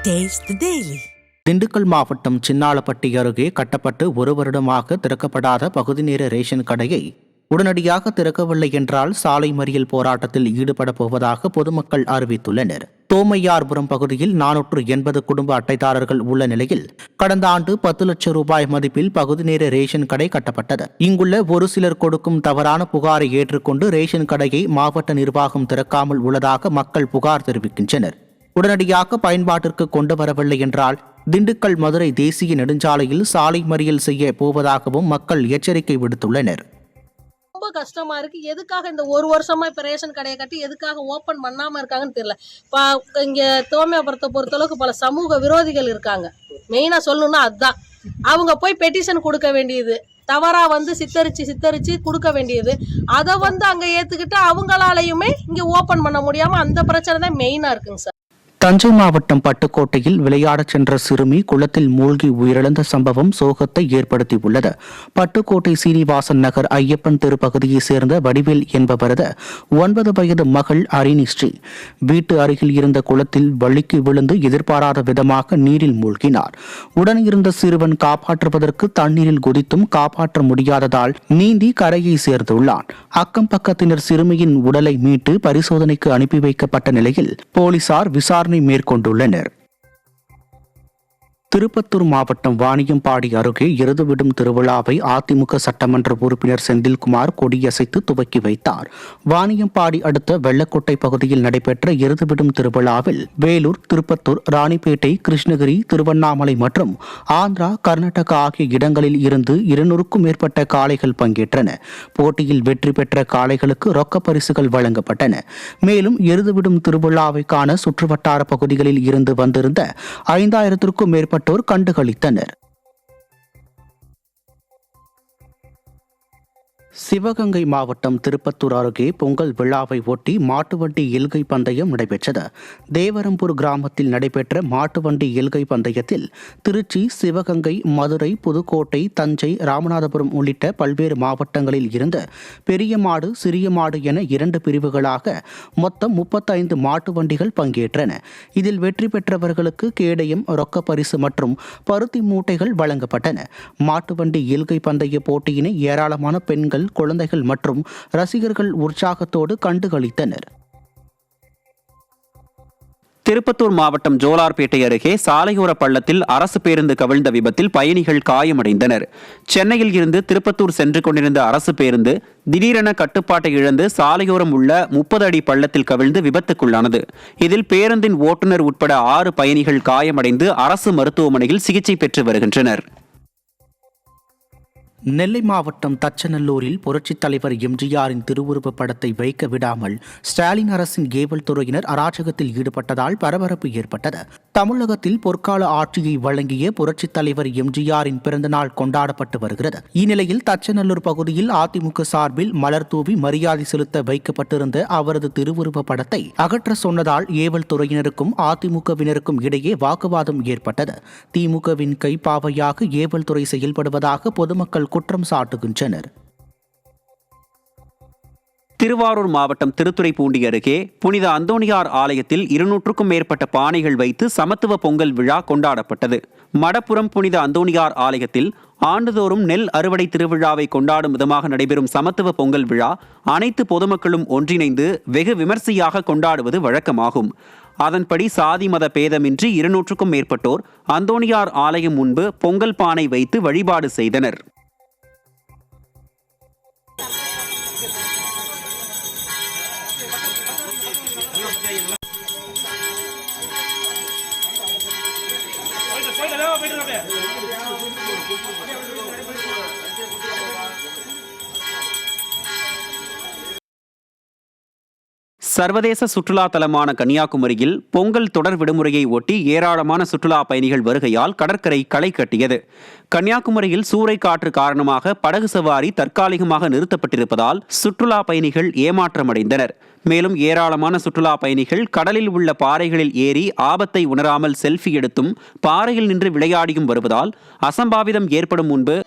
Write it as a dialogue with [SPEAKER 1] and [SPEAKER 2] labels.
[SPEAKER 1] Taste the Daily.
[SPEAKER 2] Dindigul மாவட்டம் சின்னாளப்பட்டி அருகே கட்டப்பட்டு ஒரு வருடமாக திறக்கப்படாத பகுதி நேர ரேஷன் கடையை உடனடியாக திறக்கவில்லை என்றால் சாலை மறியல் போராட்டத்தில் ஈடுபட போவதாக பொதுமக்கள் அறிவித்துள்ளனர். தோமையார்புரம் பகுதியில் 480 குடும்ப அட்டைதாரர்கள் உள்ள நிலையில் கடந்த ஆண்டு 10 லட்சம் ரூபாய் மதிப்பில் பகுதி நேர ரேஷன் கடை கட்டப்பட்டது. இங்குள்ள ஒரு சிலர் கொடுக்கும் தவறான புகாரை ஏற்றுக்கொண்டு ரேஷன் கடையை மாவட்ட நிர்வாகம் திறக்காமல் உள்ளதாக மக்கள் புகார் தெரிவிக்கின்றனர். உடனடியாக பயன்பாட்டிற்கு கொண்டு வரவில்லை என்றால் திண்டுக்கல் மதுரை தேசிய நெடுஞ்சாலையில் சாலை மறியல் செய்ய போவதாகவும் மக்கள் எச்சரிக்கை விடுத்துள்ளனர்.
[SPEAKER 3] ரொம்ப கஷ்டமா இருக்கு. எதுக்காக இந்த ஒரு வருஷமா இப்ப ரேஷன் கடையை கட்டி எதுக்காக ஓபன் பண்ணாம இருக்காங்கன்னு தெரியல. இங்க தோமையாபுரத்தை பொறுத்தளவுக்கு பல சமூக விரோதிகள் இருக்காங்க. மெயினா சொல்லணும்னா அதுதான். அவங்க போய் பெட்டிஷன் கொடுக்க வேண்டியது, தவறா சித்தரிச்சு கொடுக்க வேண்டியது, அதை அங்க ஏத்துக்கிட்டு அவங்களாலையுமே இங்க ஓபன் பண்ண முடியாம அந்த பிரச்சனை தான் மெயினா இருக்குங்க சார்.
[SPEAKER 2] தஞ்சை மாவட்டம் பட்டுக்கோட்டையில் விளையாடச் சென்ற சிறுமி குளத்தில் மூழ்கி உயிரிழந்த சம்பவம் சோகத்தை ஏற்படுத்தியுள்ளது. பட்டுக்கோட்டை சீனிவாசன் நகர் ஐயப்பன் தெரு பகுதியைச் சேர்ந்த வடிவேல் என்பவரது 9 வயது மகள் அரினிஸ்ரீ வீட்டு அருகில் இருந்த குளத்தில் வழுக்கி விழுந்து எதிர்பாராத விதமாக நீரில் மூழ்கினார். உடன் இருந்த சிறுவன் காப்பாற்றுவதற்கு தண்ணீரில் குதித்தும் காப்பாற்ற முடியாததால் நீந்தி கரையை சேர்ந்துள்ளான். அக்கம் பக்கத்தினர் சிறுமியின் உடலை மீட்டு பரிசோதனைக்கு அனுப்பி வைக்கப்பட்ட நிலையில் போலீசார் விசாரணை மேற்கொண்டுள்ளனர். திருப்பத்தூர் மாவட்டம் வாணியம்பாடி அருகே எருதுவிடும் திருவிழாவை அதிமுக சட்டமன்ற உறுப்பினர் செந்தில்குமார் கொடியசைத்து துவக்கி வைத்தார். வாணியம்பாடி அடுத்த வெள்ளக்கோட்டை பகுதியில் நடைபெற்ற எருதுவிடும் திருவிழாவில் வேலூர், திருப்பத்தூர், ராணிப்பேட்டை, கிருஷ்ணகிரி, திருவண்ணாமலை மற்றும் ஆந்திரா, கர்நாடகா ஆகிய இடங்களில் இருந்து 200க்கும் மேற்பட்ட காளைகள் பங்கேற்றன. போட்டியில் வெற்றி பெற்ற காளைகளுக்கு ரொக்க பரிசுகள் வழங்கப்பட்டன. மேலும் எருதுவிடும் திருவிழாவை காண சுற்றுவட்டார பகுதிகளில் இருந்து வந்திருந்த 5000க்கும் மேற்பட்ட கண்டுகளித்தனர். சிவகங்கை மாவட்டம் திருப்பத்தூர் அருகே பொங்கல் விழாவை ஒட்டி மாட்டுவண்டி எல்கை பந்தயம் நடைபெற்றது. தேவரம்பூர் கிராமத்தில் நடைபெற்ற மாட்டுவண்டி எல்கை பந்தயத்தில் திருச்சி, சிவகங்கை, மதுரை, புதுக்கோட்டை, தஞ்சை, ராமநாதபுரம் உள்ளிட்ட பல்வேறு மாவட்டங்களில் இருந்து பெரிய மாடு, சிறிய மாடு என 2 பிரிவுகளாக மொத்தம் 35 மாட்டு வண்டிகள் பங்கேற்றன. இதில் வெற்றி பெற்றவர்களுக்கு கேடயம், ரொக்க பரிசு மற்றும் பருத்தி மூட்டைகள் வழங்கப்பட்டன. மாட்டுவண்டி எல்கை பந்தய போட்டியினை ஏராளமான பெண்கள், குழந்தைகள் மற்றும் ரசிகர்கள் உற்சாகத்தோடு கண்டுகளித்தனர்.
[SPEAKER 4] திருப்பத்தூர் மாவட்டம் ஜோலார்பேட்டை அருகே சாலையோர பள்ளத்தில் அரசு பேருந்து கவிழ்ந்த விபத்தில் பயணிகள் காயமடைந்தனர். சென்னையில் இருந்து திருப்பத்தூர் சென்று கொண்டிருந்த அரசு பேருந்து திடீரென கட்டுப்பாட்டை இழந்து சாலையோரம் உள்ள 30 அடி பள்ளத்தில் கவிழ்ந்து விபத்துக்குள்ளானது. இதில் பேருந்தின் ஓட்டுநர் உட்பட 6 பயணிகள் காயமடைந்து அரசு மருத்துவமனையில் சிகிச்சை பெற்று வருகின்றனர்.
[SPEAKER 2] நெல்லை மாவட்டம் தச்சநல்லூரில் புரட்சித் தலைவர் எம்ஜிஆரின் திருவுருவப் படத்தை வைக்க விடாமல் ஸ்டாலின் அரசின் கேபிள் துறையினர் அராஜகத்தில் ஈடுபட்டதால் பரபரப்பு ஏற்பட்டது. தமிழகத்தில் பொற்கால ஆட்சியை வழங்கிய புரட்சித் தலைவர் எம்ஜிஆரின் பிறந்தநாள் கொண்டாடப்பட்டு வருகிறது. இந்நிலையில் தச்சநல்லூர் பகுதியில் அதிமுக சார்பில் மலர் தூவி மரியாதை செலுத்த வைக்கப்பட்டிருந்த அவரது திருவுருவப் படத்தை அகற்ற சொன்னதால் ஏவல் துறையினருக்கும் அதிமுகவினருக்கும் இடையே வாக்குவாதம் ஏற்பட்டது. திமுகவின் கைப்பாவையாக ஏவல் துறை செயல்படுவதாக பொதுமக்கள் குற்றம் சாட்டுகின்றனர்.
[SPEAKER 4] திருவாரூர் மாவட்டம் திருத்துறைப்பூண்டி அருகே புனித அந்தோணியார் ஆலயத்தில் 200க்கும் மேற்பட்ட பானைகள் வைத்து சமத்துவ பொங்கல் விழா கொண்டாடப்பட்டது. மடப்புறம் புனித அந்தோணியார் ஆலயத்தில் ஆண்டுதோறும் நெல் அறுவடை திருவிழாவை கொண்டாடும் விதமாக நடைபெறும் சமத்துவ பொங்கல் விழா அனைத்து பொதுமக்களும் ஒன்றிணைந்து வெகு விமர்சையாக கொண்டாடுவது வழக்கமாகும். அதன்படி சாதி மத பேதமின்றி 200க்கும் மேற்பட்டோர் அந்தோணியார் ஆலயம் முன்பு பொங்கல் பானை வைத்து வழிபாடு செய்தனர். சர்வதேச சுற்றுலா தலமான கன்னியாகுமரியில் பொங்கல் தொடர் விடுமுறையை ஒட்டி ஏராளமான சுற்றுலா பயணிகள் வருகையால் கடற்கரை களை கட்டியது. கன்னியாகுமரியில் சூறைக்காற்று காரணமாக படகு சவாரி தற்காலிகமாக நிறுத்தப்பட்டிருப்பதால் சுற்றுலா பயணிகள் ஏமாற்றமடைந்தனர். மேலும் ஏராளமான சுற்றுலா பயணிகள் கடலில் உள்ள பாறைகளில் ஏறி ஆபத்தை உணராமல் செல்ஃபி எடுத்தும் பாறையில் நின்று விளையாடியும் வருவதால் அசம்பாவிதம் ஏற்படும் முன்பு